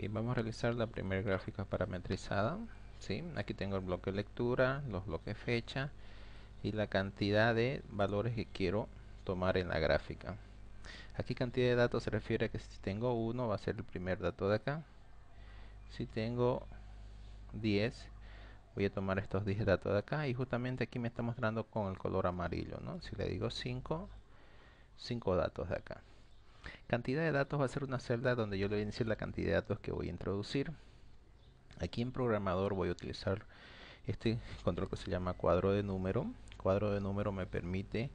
Bien, vamos a realizar la primera gráfica parametrizada. ¿Sí? Aquí tengo el bloque lectura, los bloques fecha y la cantidad de valores que quiero tomar en la gráfica. Aquí cantidad de datos se refiere a que si tengo 1 va a ser el primer dato de acá. Si tengo 10 voy a tomar estos 10 datos de acá, y justamente aquí me está mostrando con el color amarillo, ¿no? Si le digo 5 datos de acá. Cantidad de datos va a ser una celda donde yo le voy a decir la cantidad de datos que voy a introducir. Aquí en programador voy a utilizar este control que se llama cuadro de número. Cuadro de número me permite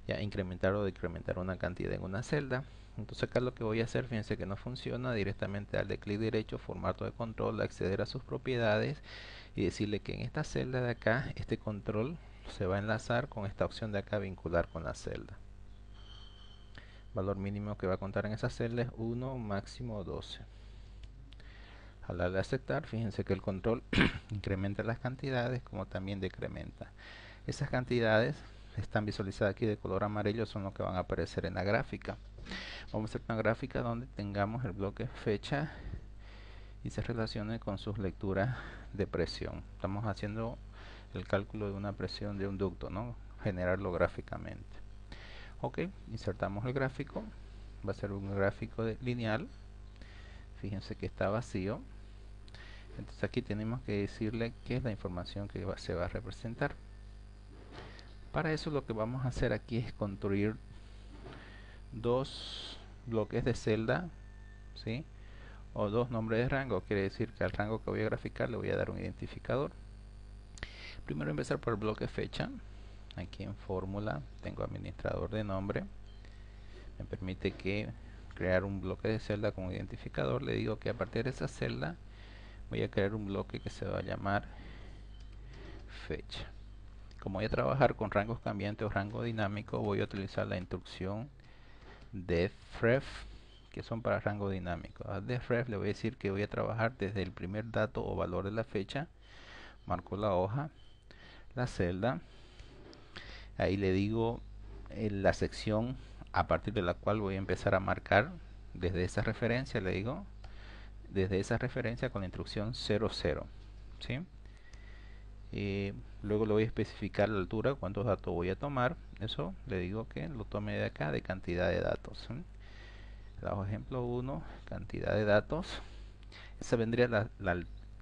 ya incrementar o decrementar una cantidad en una celda. Entonces acá lo que voy a hacer, fíjense que no funciona, directamente darle clic derecho, formato de control, acceder a sus propiedades y decirle que en esta celda de acá, este control se va a enlazar con esta opción de acá, vincular con la celda. Valor mínimo que va a contar en esa celda es 1, máximo 12. Al darle a aceptar, fíjense que el control incrementa las cantidades como también decrementa. Esas cantidades están visualizadas aquí de color amarillo, son los que van a aparecer en la gráfica. Vamos a hacer una gráfica donde tengamos el bloque fecha y se relacione con sus lecturas de presión. Estamos haciendo el cálculo de una presión de un ducto, ¿no? Generarlo gráficamente. Ok, insertamos el gráfico. Va a ser un gráfico lineal. Fíjense que está vacío. Entonces aquí tenemos que decirle qué es la información que se va a representar. Para eso lo que vamos a hacer aquí es construir dos bloques de celda, ¿sí? O dos nombres de rango. Quiere decir que al rango que voy a graficar le voy a dar un identificador. Primero empezar por el bloque fecha. Aquí en fórmula tengo administrador de nombre. Me permite que crear un bloque de celda con identificador. Le digo que a partir de esa celda voy a crear un bloque que se va a llamar fecha. Como voy a trabajar con rangos cambiantes o rango dinámico, voy a utilizar la instrucción defref, que son para rango dinámico. A defref le voy a decir que voy a trabajar desde el primer dato o valor de la fecha. Marco la hoja, la celda. Ahí le digo la sección a partir de la cual voy a empezar a marcar. Desde esa referencia le digo, desde esa referencia con la instrucción 00, ¿sí? Luego le voy a especificar la altura, cuántos datos voy a tomar. Eso le digo que lo tome de acá, de cantidad de datos, ¿sí? Le hago ejemplo 1, cantidad de datos. Esa vendría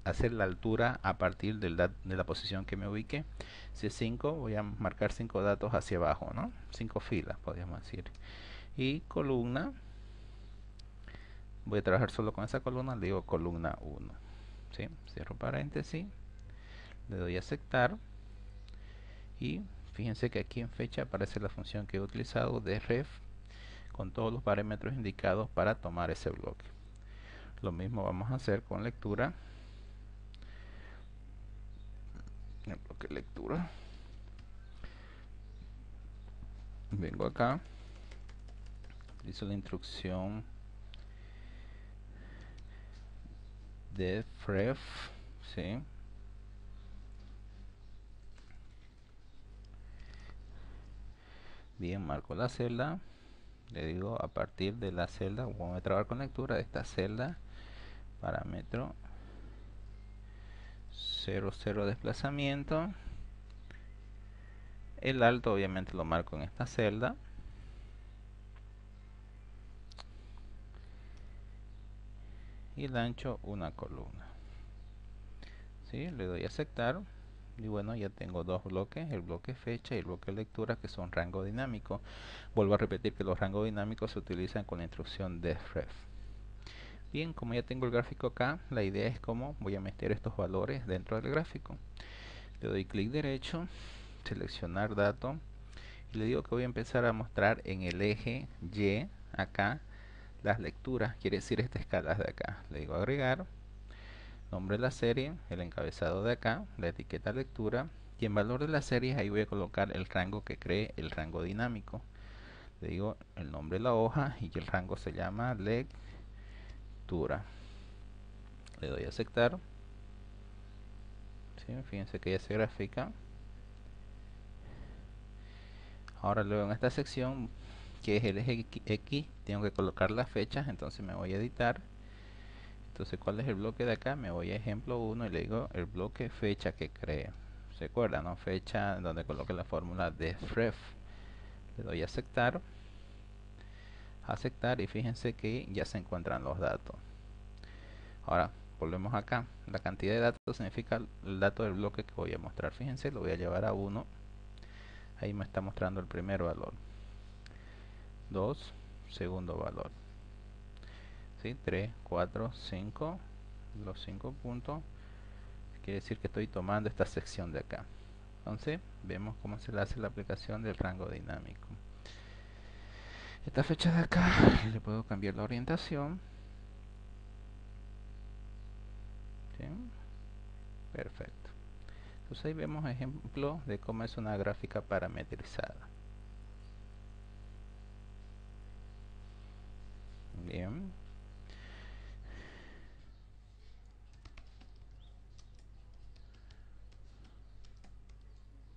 a ser la altura a partir de la posición que me ubique. Si es 5, voy a marcar 5 datos hacia abajo, ¿no? 5 filas, podríamos decir. Y columna, voy a trabajar solo con esa columna, le digo columna 1, ¿sí? Cierro paréntesis, le doy a aceptar y fíjense que aquí en fecha aparece la función que he utilizado de ref con todos los parámetros indicados para tomar ese bloque. Lo mismo vamos a hacer con lectura. El bloque lectura, vengo acá, utilizo la instrucción de ref, ¿sí? Bien, marco la celda, le digo a partir de la celda, vamos a trabajar con lectura de esta celda, parámetro 00 desplazamiento. El alto obviamente lo marco en esta celda. Y el ancho una columna. ¿Sí? Le doy a aceptar. Y bueno, ya tengo dos bloques, el bloque fecha y el bloque lectura, que son rango dinámico. Vuelvo a repetir que los rangos dinámicos se utilizan con la instrucción defref. Bien, como ya tengo el gráfico acá, la idea es cómo voy a meter estos valores dentro del gráfico. Le doy clic derecho, seleccionar dato, y le digo que voy a empezar a mostrar en el eje Y, acá, las lecturas, quiere decir estas escalas de acá. Le digo agregar, nombre de la serie, el encabezado de acá, la etiqueta lectura, y en valor de la serie ahí voy a colocar el rango que cree el rango dinámico. Le digo el nombre de la hoja y el rango se llama lectura. Le doy a aceptar. ¿Sí? Fíjense que ya se grafica. Ahora luego en esta sección, que es el eje X, tengo que colocar las fechas, entonces me voy a editar. Entonces, ¿cuál es el bloque de acá? Me voy a ejemplo 1 y le digo el bloque fecha que cree. ¿Se acuerdan, no? Fecha donde coloque la fórmula de ref. Le doy a aceptar. Aceptar y fíjense que ya se encuentran los datos. Ahora, volvemos acá. La cantidad de datos significa el dato del bloque que voy a mostrar. Fíjense, lo voy a llevar a 1. Ahí me está mostrando el primer valor. 2, segundo valor. ¿Sí? 3, 4, 5. Los 5 puntos. Quiere decir que estoy tomando esta sección de acá. Entonces, vemos cómo se le hace la aplicación del rango dinámico. Esta fecha de acá, le puedo cambiar la orientación. ¿Sí? Perfecto. Entonces ahí vemos ejemplos de cómo es una gráfica parametrizada.